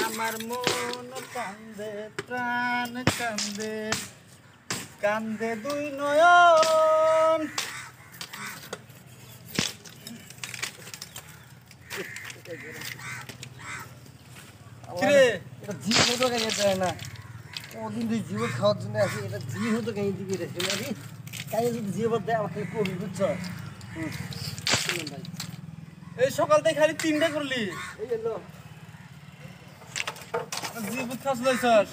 আমার মন কান্দে প্রাণ কান্দে কান্দে দুই নয়ন কিরে এটা জীব হতো কেন যায় না কদিন তুই জীব খাওয়ার জন্য আসি এটা জীব হতো কেন দিকে রেখে নাকি তাই যদি জীব দেয় আমাকে কবি বুঝছো ভাই এই সকাল থেকে খালি 3টা করলি এই এলো জীবত খাস লইছস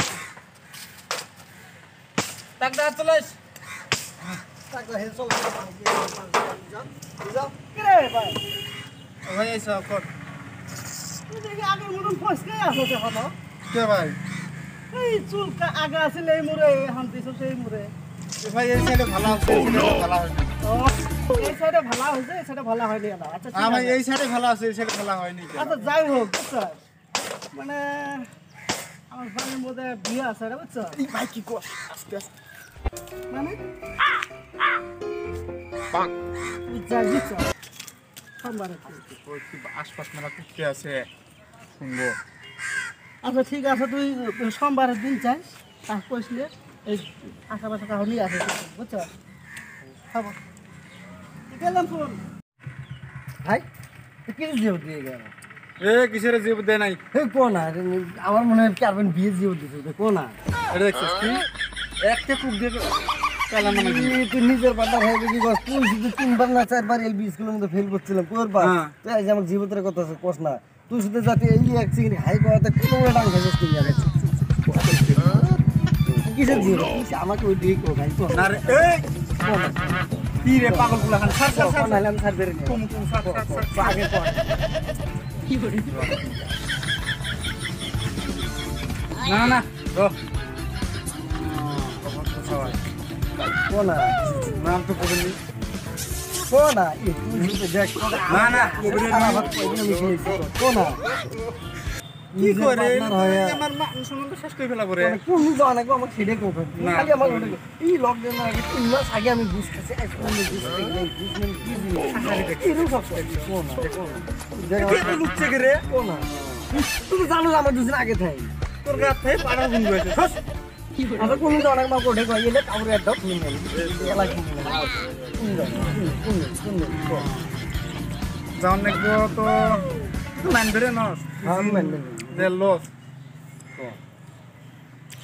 টাক দা চলাইস টাকা হে চল যাও কিরে ভাই ভাই এসো কর তুই দেখি আগের মতন ফসকে আসো সে হতো কে ভাই এই চুল আগে আছিল এই মুরে হান্তিছ সেই মুরে ভাই এই সাইডে ভালো আছে এই সাইডে ভালো হয় না এই সাইডে ভালো হইছে এই সাইডে ভালো হয়নি না আচ্ছা হ্যাঁ ভাই এই সাইডে ভালো আছে এই সাইডে ভালো হয়নি আচ্ছা যাই হোক বুঝছো মানে আমার বাড়ির মধ্যে বিয়ে আছে রে বুঝছো এই ভাই কি কর আস্তে আস্তে মানে পাক যাই বুঝছো সোমবারে ওই কি আশপাশ মেলা কুত্তে আছে শুনবো আচ্ছা ঠিক আছে তুই সোমবারের দিন চাই তার কইসলে এই আশেপাশে কাহনি আছে বুঝছো খাবো গেলাম ফোন ভাই কি জিও দিয়ে গেল এ কিসের জীব দে নাই এই কোনা আমার মনে হয় কারবেন বিয়ে জিও দিছে কোনা এটা দেখছিস কি একটা কুক দিয়ে কালা মানে তুই নিজের বান্দার হয়ে গেছি গস তুই শুধু 3বার না 4বার এলবি স্কুলের মধ্যে ফেল করছিলাম করবা তুই আজ আমার জীবনের কথা কস না তুই শুধু যাতে এই এক সিগনি হাই করাতে কোনো ডাং খাইছিস তুই জানিস কিসের জিও আমাকে ওই দিকে কো ভাই না রে এই কি রে পাগল গুলা খান সার সার সার নাইলাম স্যার বেরে নে কুম কুম সার সার সার আগে কর কি করে না না ও কোনা নাম তো কবলি কোনা এই তুই দেখ না না কবলি কোনা কি করে আমার সম্বন্ধ শেষ করে ফেলা করে কোন জানা গো আমার ছেড়ে কোন খালি আমার এই লকডাউন আগে 3 মাস আগে আমি বুঝতেছি আইফোন বুঝতে গেলে বুঝলেন কি জিনিস সব কোনা দেখো লুকছে রে কোনা তুমি জানো আমার দুদিন আগে থাই তোর গাছ থেকে পাড়া গুন গেছে সস আমরা কোন জানা মা কোঠে কই এলে কাউরে একটা ফোন নেই এলা কি কোন জান দেখবো তো মান ধরে নস আমি মান দে লস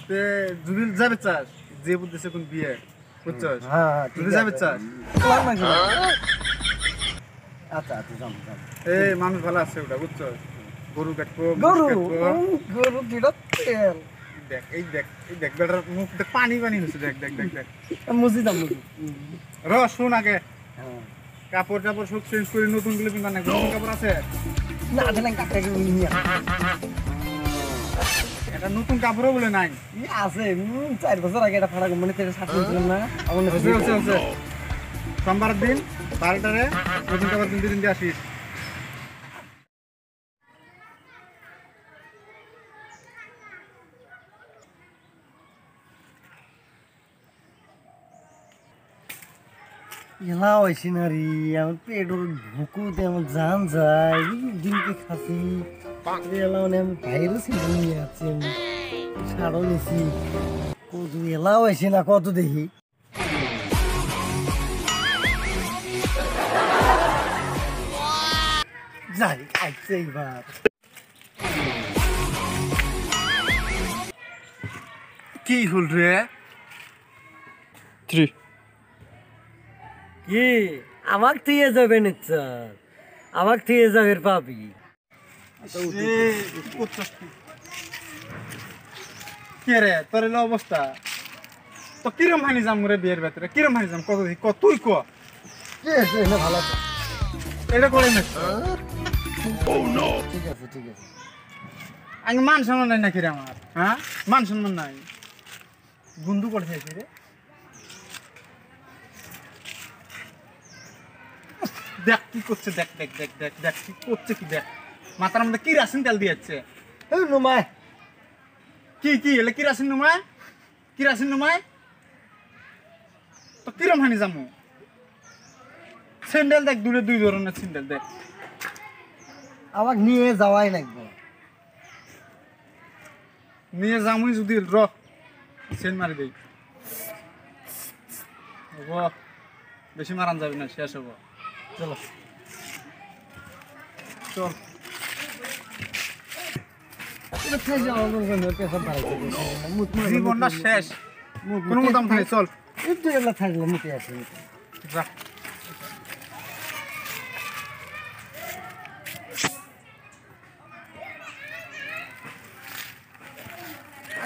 তে যদি যাবে চাস যে বুঝতেছে কোন বিয়ে বুঝছস হ্যাঁ যদি যাবে চাস প্ল্যান নাকি আচ্ছা আচ্ছা যাম এই মানুষ ভালো আছে ওটা বুঝছস গরু কাটবো গরু দিড় তেল দেখ এই দেখ বেটার মুখ দেখ পানি পানি হচ্ছে দেখ দেখ দেখ দেখ মুজি দাম মুজি শুন আগে হ্যাঁ কাপড় টাপড় সব চেঞ্জ করে নতুন গুলো কিনবা না নতুন কাপড় আছে না দেন কাটাকে নিয়া এটা নতুন কাপড়ও বলে নাই আছে 4 বছর আগে এটা ফাড়া মানে তেরে সাথে ছিলাম না আমার চলছে সোমবারের দিন 12টারে নতুন কাপড় কিনতে দিন দিয়ে আসিস এলা হয়েছি না রে আমার পেটের ভুকুতে আমার জান যায় দিনকে খাসি এলা মানে আমি বাইরে ছিল নিয়ে আছি আমি সারও নিছি কত এলা হয়েছে না কত দেখি যাই খাইছে এইবার কি হল রে 3 কি আমাক দিয়ে যাবে নিশ্চয় আমাক দিয়ে যাবে পাবি কে রে তোর এলো অবস্থা তো কিরম হানি যাম রে বিয়ের ভেতরে কিরম হানি যাম কত তুই ক ভালো এটা করে না ঠিক আছে ঠিক আছে আমি মান সম্মান নাই নাকি রে আমার হ্যাঁ মান সম্মান নাই বন্ধু করে খাইছি রে দেখ কি করছে দেখ দেখ দেখ দেখ দেখ কি করছে কি দেখ মাথার মধ্যে কি রাসিন তেল দিয়েছে এই নুমায় কি কি এলে কি রাসিন নুমায় কি রাসিন নুমায় তো কিরম হানি যামু স্যান্ডেল দেখ দূরে দুই ধরনের স্যান্ডেল দেখ আমাকে নিয়ে যাওয়াই লাগবে নিয়ে যামুই যদি র সেন মারি দেই হব বেশি মারান যাবে না শেষ হবো চলো চল এটা খেয়ে যাও পেশা বাড়াইছে জীবনটা শেষ কোনো মতাম নাই চল একটু এগুলা থাকলে মুখে আসে যা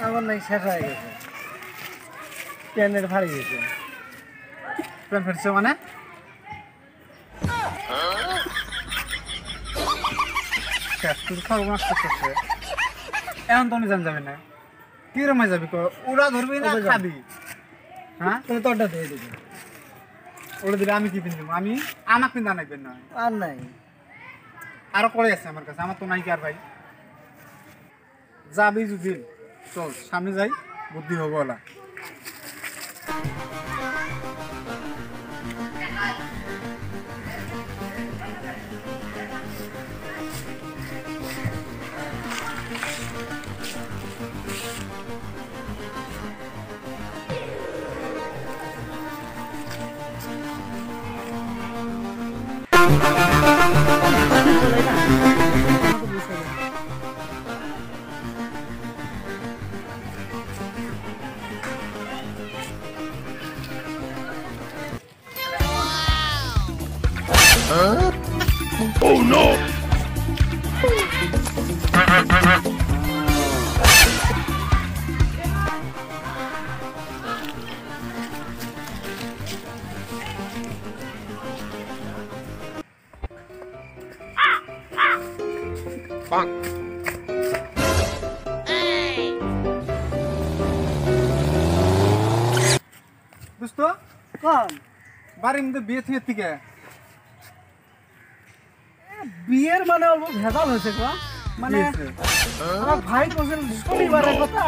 আমার নাই শেষ হয়ে গেছে প্যানের ভারী গেছে প্যান ফেটছে মানে তুই খাবো মাছ করতেছে এখন তো জান যাবে না কি রমাই যাবি ওরা ধরবি না খাবি হ্যাঁ তুমি তোরটা দিয়ে দিবি ওরা দিলে আমি কি কিনবো আমি আমাকে কিন্তু আনাইবেন না আর নাই আরো করে আছে আমার কাছে আমার তো নাই কি আর ভাই যাবি যদি চল সামনে যাই বুদ্ধি হবো ওলা Oh no! Bonk. বুঝতো কম বাড়ির মধ্যে বিয়ে থেকে থেকে বিয়ের মানে অল্প ভেজাল হয়েছে গো মানে আমার ভাই বলছেন শনিবারের কথা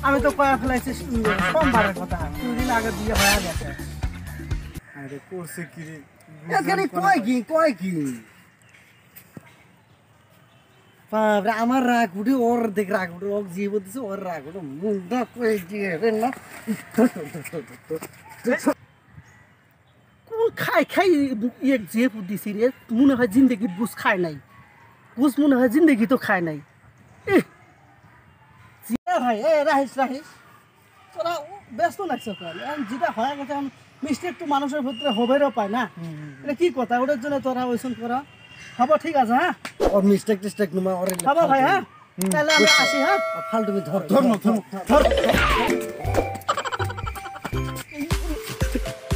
আমি তো কয়া ফেলাইছি সোমবারের কথা 2 দিন আগে বিয়ে হয়ে গেছে আরে করছে কি রে এখানে কয় কি বাবরে আমার রাগ উঠে ওর দেখ রাগ উঠে ও জীব দিছে ওর রাগ উঠে মুখটা কই দিয়ে রে না কোন খাই এক যে দিছি রে মনে হয় জিন্দগি বুঝ খায় নাই বুঝ মনে হয় জিন্দগি তো খায় নাই ভাই রাহিস তোরা ব্যস্ত লাগছে যেটা হয়ে গেছে মিস্টেক তো মানুষের ভিতরে হবেরও পায় না এটা কি কথা ওটার জন্য তোরা ওইসব করা হব ঠিক আছে হ্যাঁ और मिस्टेक नुमा और হব ভাই হ্যাঁ তাহলে আমি আসি হ্যাঁ फालतू में धर ধর্ম